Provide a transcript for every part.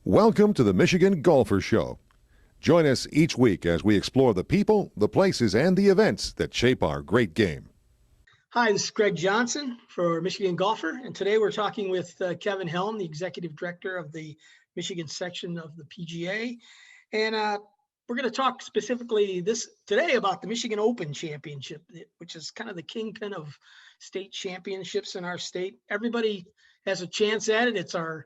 Welcome to the Michigan Golfer Show. Join us each week as we explore the people, the places, and the events that shape our great game. Hi, this is Greg Johnson for Michigan Golfer, and today we're talking with Kevin Helm, the Executive Director of the Michigan section of the PGA. And we're going to talk specifically today about the Michigan Open Championship, which is kind of the kingpin of state championships in our state. Everybody has a chance at it. It's our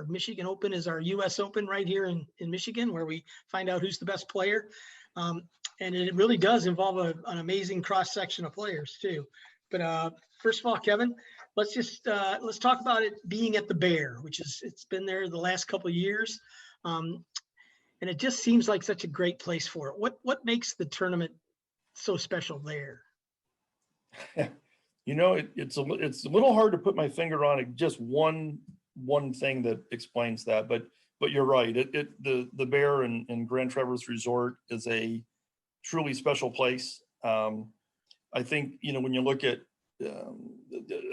Michigan Open is our U.S. Open right here in Michigan, where we find out who's the best player. And it really does involve an amazing cross section of players too. But first of all, Kevin, let's talk about it being at the Bear, it's been there the last couple of years. And it just seems like such a great place for it. What makes the tournament so special there? You know, it's a little hard to put my finger on it, just one thing that explains that, but you're right. The Bear and Grand Traverse Resort is a truly special place. I think, when you look at,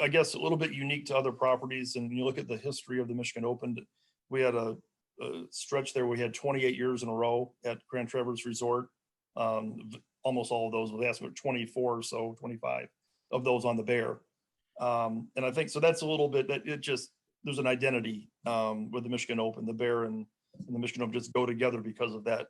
I guess a little bit unique to other properties, and you look at the history of the Michigan Open, we had a stretch there. We had 28 years in a row at Grand Traverse Resort. Almost all of those, we asked about 24 or so, 25 of those on the Bear. And I think, so that's a little bit that there's an identity with the Michigan Open. The Bear and the Michigan Open just go together because of that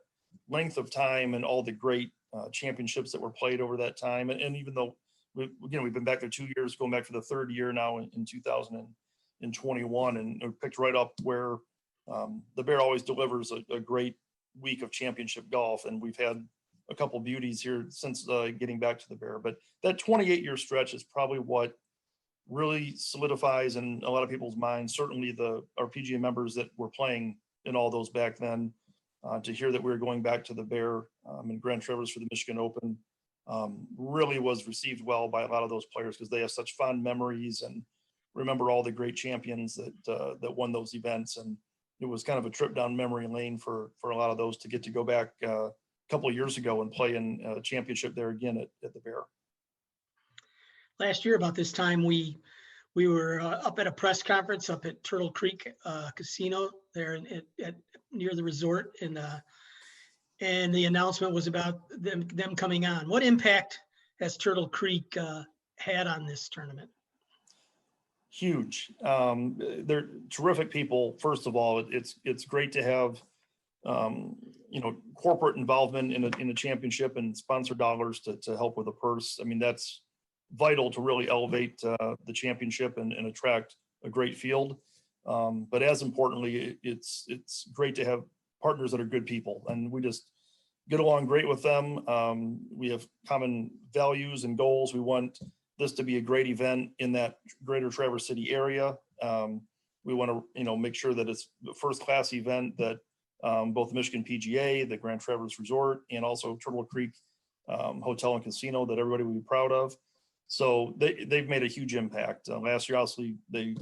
length of time and all the great championships that were played over that time. And even though we've been back there 2 years, going back for the third year now in 2021, and we picked right up where the Bear always delivers a great week of championship golf. And we've had a couple beauties here since getting back to the Bear. But that 28-year stretch is probably what really solidifies in a lot of people's minds, certainly our PGA members that were playing in all those back then, to hear that we were going back to the Bear in Grand Traverse for the Michigan Open really was received well by a lot of those players, because they have such fond memories and remember all the great champions that won those events. And it was kind of a trip down memory lane for a lot of those to get to go back a couple of years ago and play in a championship there again at the Bear. Last year about this time, we were up at a press conference up at Turtle Creek Casino there near the resort, and the announcement was about them coming on. What impact has Turtle Creek had on this tournament? Huge. They're terrific people. First of all, it's great to have corporate involvement in a championship and sponsor dollars to help with the purse. I mean, that's vital to really elevate the championship and attract a great field. But as importantly, it's great to have partners that are good people, and we just get along great with them. We have common values and goals. We want this to be a great event in that greater Traverse City area. We want to, make sure that it's the first class event that both the Michigan PGA, the Grand Traverse Resort, and also Turtle Creek Hotel and Casino, that everybody would be proud of. So they've made a huge impact. Last year, obviously, they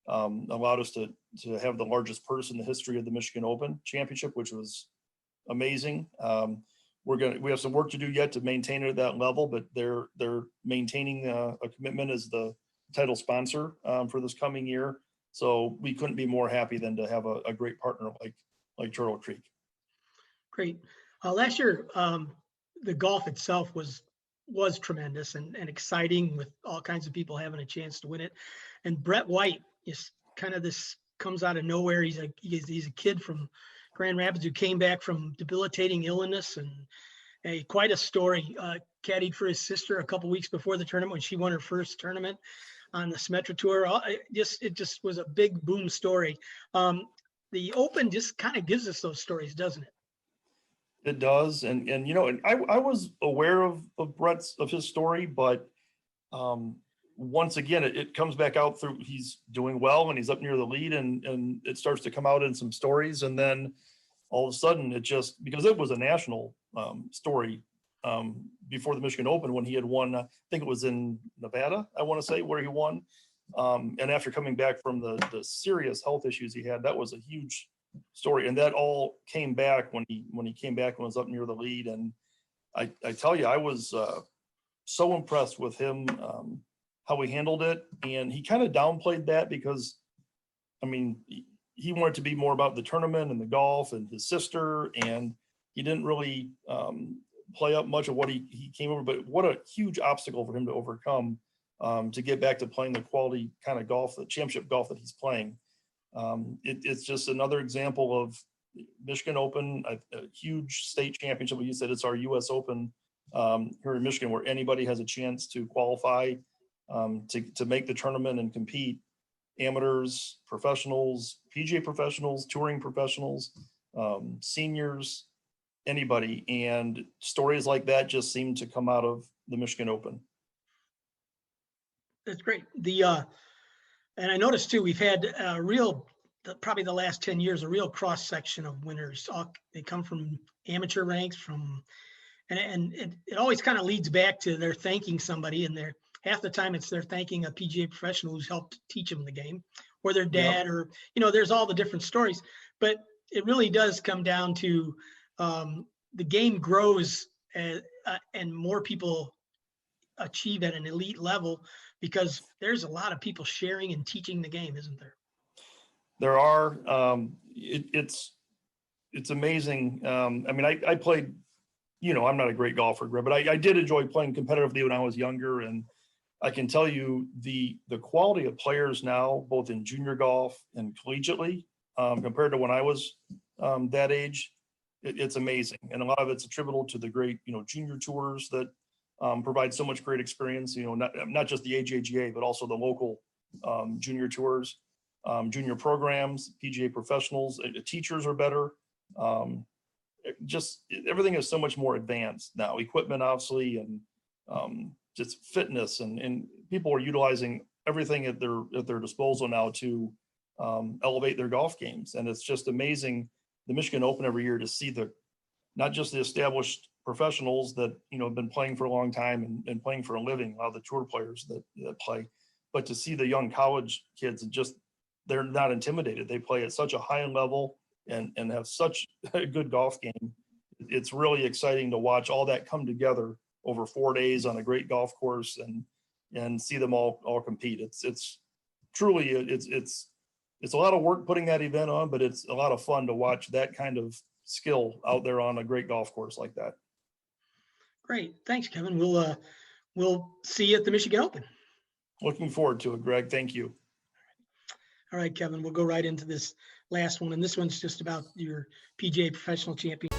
allowed us to have the largest purse in the history of the Michigan Open Championship, which was amazing. We have some work to do yet to maintain it at that level, but they're maintaining a commitment as the title sponsor for this coming year. So we couldn't be more happy than to have a great partner like Turtle Creek. Great. Last year, the golf itself was tremendous and exciting, with all kinds of people having a chance to win it. And Brett White is kind of comes out of nowhere. He's a kid from Grand Rapids who came back from debilitating illness, and quite a story. Caddied for his sister a couple weeks before the tournament when she won her first tournament on the Symetra Tour. It just was a big boom story. The Open just kind of gives us those stories, doesn't it? It does, and I was aware of his story, but once again, it comes back out through he's doing well and he's up near the lead, and it starts to come out in some stories, and then all of a sudden because it was a national story before the Michigan Open when he had won. I think it was in Nevada, I want to say, where he won, and after coming back from the serious health issues he had, that was a huge story, and that all came back when he came back and was up near the lead. And I tell you, I was so impressed with him, how he handled it, and he kind of downplayed that because, I mean, he wanted to be more about the tournament and the golf and his sister, and he didn't really play up much of what he came over, but what a huge obstacle for him to overcome to get back to playing the quality kind of golf, the championship golf that he's playing. It's just another example of Michigan Open, a huge state championship. You said it's our U.S. Open here in Michigan, where anybody has a chance to qualify to make the tournament and compete. Amateurs, professionals, PGA professionals, touring professionals, seniors, anybody. And stories like that just seem to come out of the Michigan Open. That's great. And I noticed too, we've had probably the last 10 years, a real cross section of winners. They come from amateur ranks, and it always kind of leads back to they're thanking somebody, and half the time they're thanking a PGA professional who's helped teach them the game, or their dad, or, there's all the different stories. But it really does come down to the game grows and more people achieve at an elite level, because there's a lot of people sharing and teaching the game, isn't there? There are. It's amazing. I mean, I played, I'm not a great golfer, Greg, but I did enjoy playing competitively when I was younger. And I can tell you the quality of players now, both in junior golf and collegiately, compared to when I was that age, it's amazing. And a lot of it's attributable to the great, junior tours that provide so much great experience, not just the AJGA, but also the local junior tours, junior programs, PGA professionals, teachers are better. Just everything is so much more advanced now, equipment, obviously, and just fitness, and people are utilizing everything at their disposal now to elevate their golf games. And it's just amazing, the Michigan Open every year, to see not just the established professionals that have been playing for a long time and playing for a living, a lot of the tour players that play, but to see the young college kids, and just they're not intimidated. They play at such a high level and have such a good golf game. It's really exciting to watch all that come together over 4 days on a great golf course and see them all compete. It's truly it's a lot of work putting that event on, but it's a lot of fun to watch that kind of skill out there on a great golf course like that. Great. Thanks, Kevin. We'll see you at the Michigan Open. Looking forward to it, Greg. Thank you. All right, Kevin, we'll go right into this last one. And this one's just about your PGA Professional Champion.